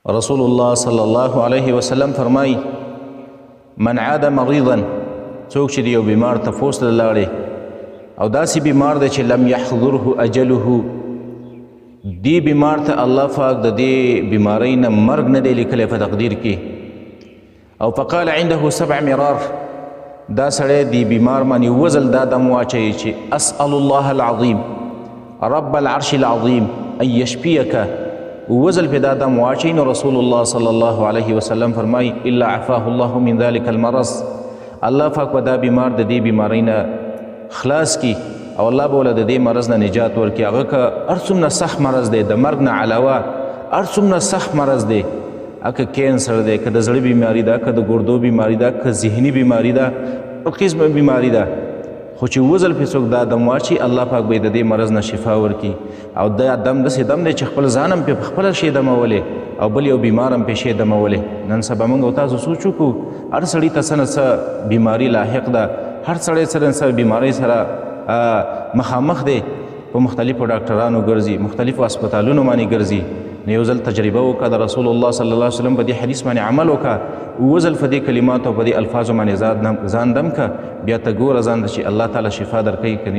رسول الله صلی الله علیه وسلم فرمای من عاد مريضا څوک چې یو بیمار تپوس ته لاړې او داسې بیمار دی چې لم يحضره اجله دی بیمار ته الله پاک د دې بیمارۍ نه مرګ نه دی لیکلی په تقدیر کې او فقال عنده 7 مرار دا سړی دی بیمار باندې وزل دا دم واچوي چې اسأل الله العظیم رب العرش العظیم ان یشفیک وزل په دا دم واچوي نو رسول الله صلی الله علیه وسلم فرمای الا عفاه الله من ذلك المرض الله پاک به دا بیمار د دې بیمارۍ نه خلاص کی او الله به له د دې مرض نه نجات ورکړي هغه که هر څومره سخت مرض دی د مرګ نه علاوه هر څومره سخت مرض دی که کینسر دی که د زړه بیماري ده که د ګردو بیماري ده که ذهني بیماري ده هر قسمه بیماري ده خو چې وزل پې څوک دا دم واچي الله پاک به د دې مرض نه شفا ورکړي او دا دم داسې دم دی چې خپل ځان هم پې پخپله شی دمولی او بل یو بیمار هم پې شی دمولی نن سبا موږ او تاسو سوچ وکړو هر سړي ته څه نه څه بیماري لاحق ده هر سړی سره نه څه بیمارۍ سره مخامخ دی په مختلفو ډاکټرانو ګرځي مختلفو هسپتالونو باندې ګرځي نو یو ځل تجربه وکړه د رسول الله صلی الله علیه وسلم په دې حدیث باندې عمل وکړه اووه ځل په دې کلماتو او په دې الفاظو باندې ځان دم که بیا ته ګوره ځان ته چې الله تعالی شفا درکوي که